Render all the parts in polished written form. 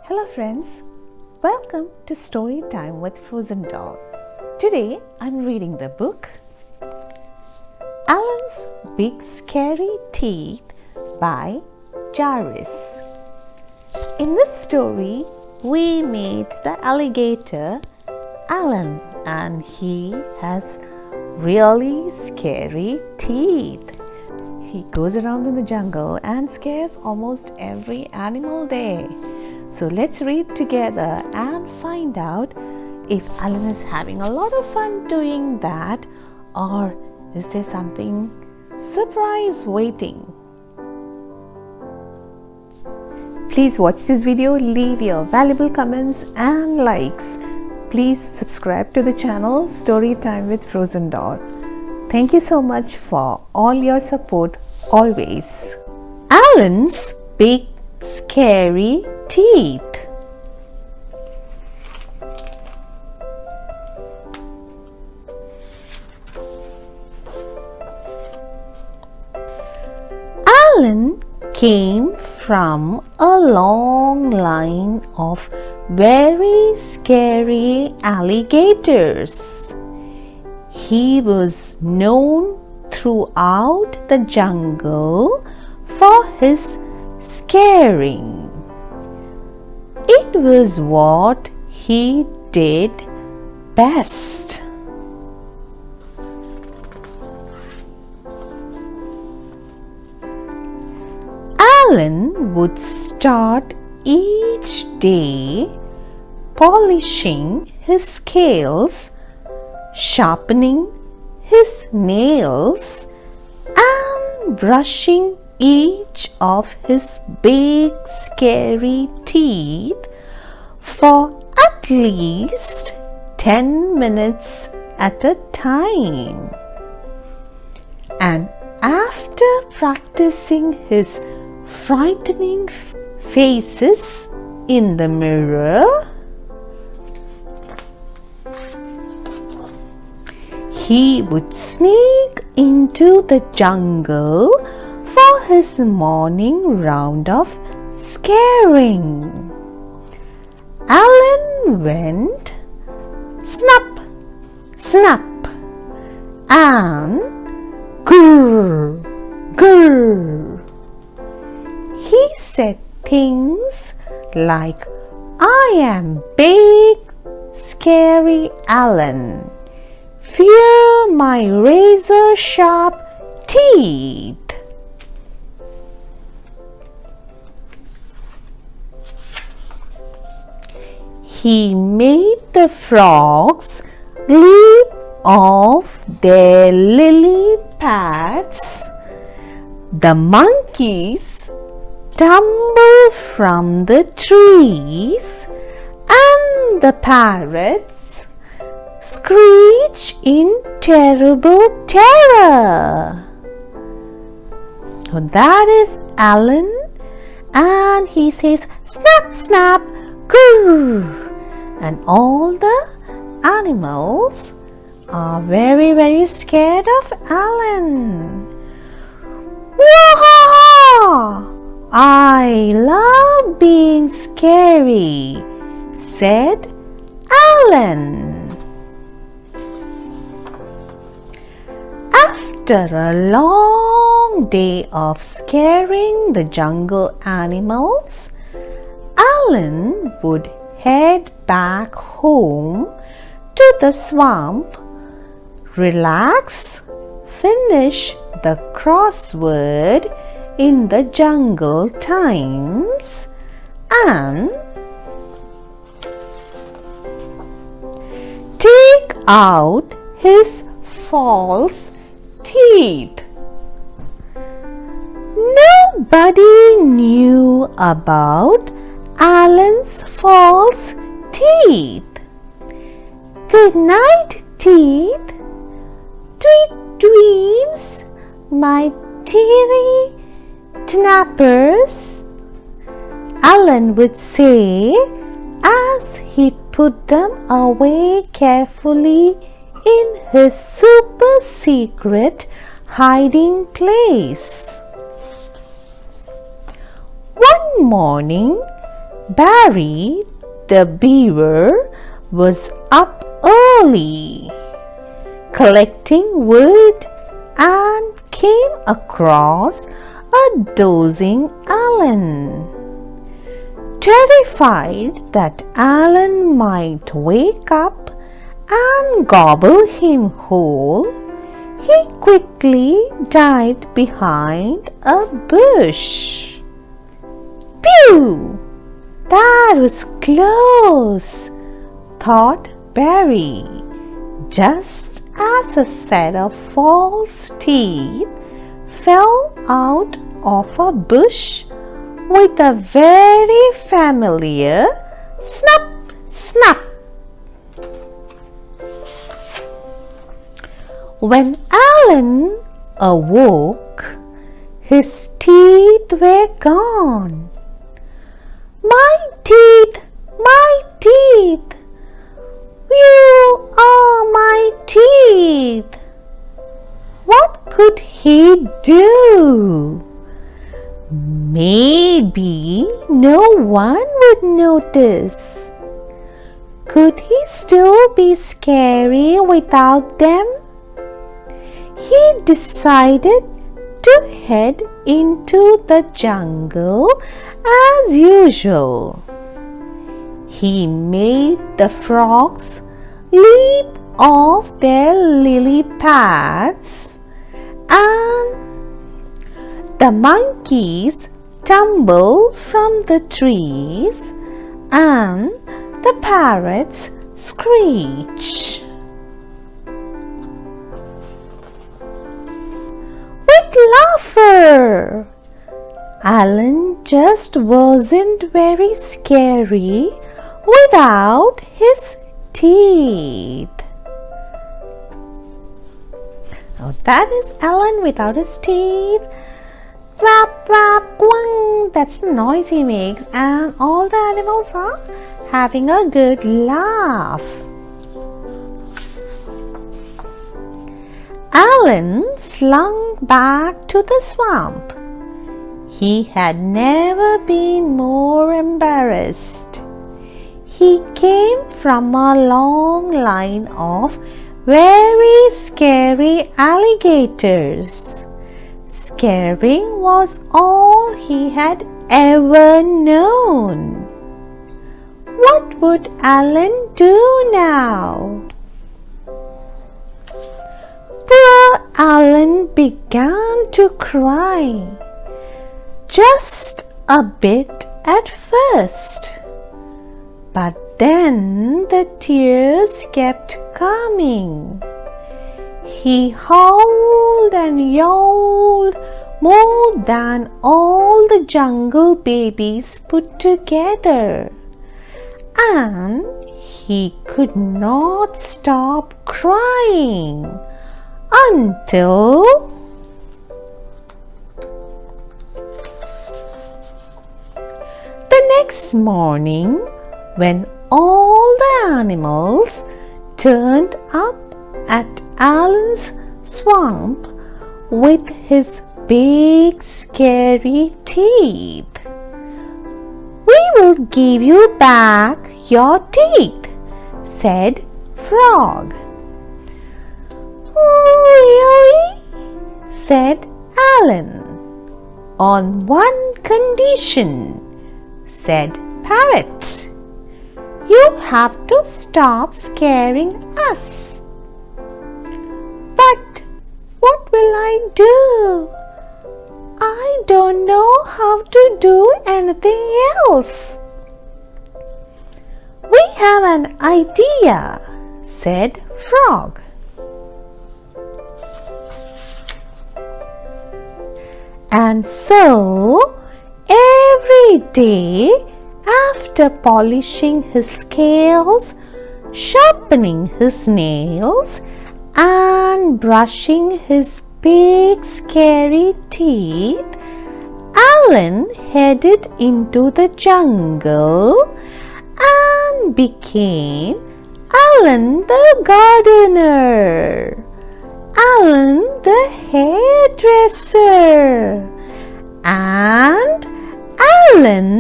Hello friends, welcome to Storytime with Frozendoll. Today I'm reading the book Alan's Big Scary Teeth by Jarvis. In this story, we meet the alligator Alan, and he has really scary teeth. He goes around in the jungle and scares almost every animal there. So let's read together and find out if Alan is having a lot of fun doing that, or is there something surprise waiting. Please watch this video, leave your valuable comments and likes. Please subscribe to the channel Storytime with Frozendoll. Thank you so much for all your support always. Alan's Big Scary Teeth. Alan came from a long line of very scary alligators. He was known throughout the jungle for his scaring. It was what he did best. Alan would start each day polishing his scales, sharpening his nails, and brushing each of his big scary teeth for at least 10 minutes at a time. And after practicing his frightening faces in the mirror, he would sneak into the jungle for his morning round of scaring. Alan went snap, snap, and grrr, grrr. He said things like, "I am big, scary Alan. Fear my razor-sharp teeth." He made the frogs leap off their lily pads, the monkeys tumble from the trees, and the parrots screech in terrible terror. So that is Alan, and he says snap, snap, grrr. And all the animals are very, very scared of Alan. Wah-ha-ha! I love being scary, said Alan. After a long day of scaring the jungle animals, Alan would head back home to the swamp, relax, finish the crossword in the jungle times, and take out his false teeth. Nobody knew about Alan's false teeth. Good night, teeth. Sweet dreams, my teary snappers, Alan would say as he put them away carefully in his super secret hiding place. One morning, Barry the beaver was up early, collecting wood, and came across a dozing Alan. Terrified that Alan might wake up and gobble him whole, he quickly dived behind a bush. Pew! That was close, thought Barry, just as a set of false teeth fell out of a bush with a very familiar snap, snap. When Alan awoke, his teeth were gone. My teeth, my teeth, you are my teeth. What could he do? Maybe no one would notice. Could he still be scary without them? He decided to head into the jungle as usual. He made the frogs leap off their lily pads and the monkeys tumble from the trees and the parrots screech. With laughter! Alan just wasn't very scary without his teeth. Oh, that is Alan without his teeth. Rap, rap, quang. That's the noise he makes, and all the animals are having a good laugh. Alan slunk back to the swamp. He had never been more embarrassed. He came from a long line of very scary alligators. Scaring was all he had ever known. What would Alan do now? Poor Alan began to cry. Just a bit at first. But then the tears kept coming. He howled and yowled more than all the jungle babies put together. And he could not stop crying until the next morning, when all the animals turned up at Alan's swamp with his big scary teeth. "We will give you back your teeth," said Frog. "Really?" said Alan. "On one condition," said Parrot. "You have to stop scaring us." "But what will I do? I don't know how to do anything else." "We have an idea," said Frog. And so every day, after polishing his scales, sharpening his nails, and brushing his big scary teeth, Alan headed into the jungle and became Alan the gardener, Alan the hairdresser, and Alan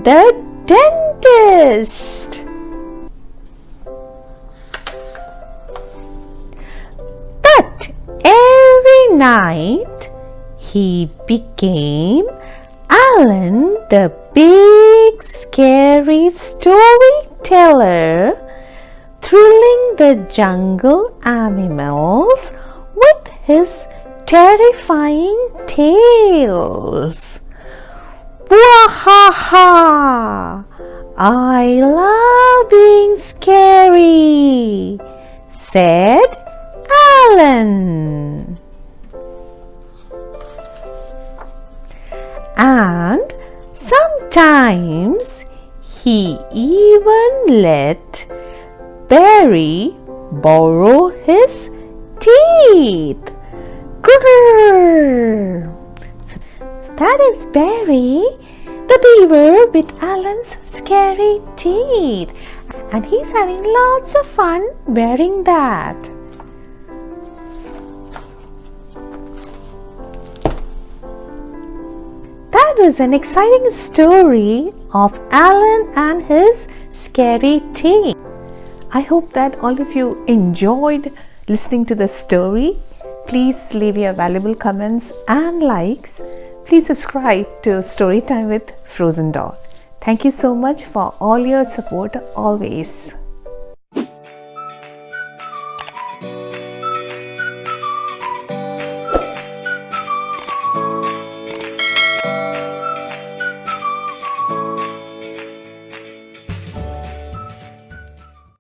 the dentist. But every night he became Alan, the big scary storyteller, thrilling the jungle animals with his terrifying tales. Wahaha! I love being scary, said Alan. And sometimes he even let Barry borrow his teeth. Grrr. So that is Barry, the beaver with Alan's scary teeth. And he's having lots of fun wearing that. That was an exciting story of Alan and his scary teeth. I hope that all of you enjoyed listening to the story. Please leave your valuable comments and likes. Please subscribe to Storytime with Frozendoll. Thank you so much for all your support always.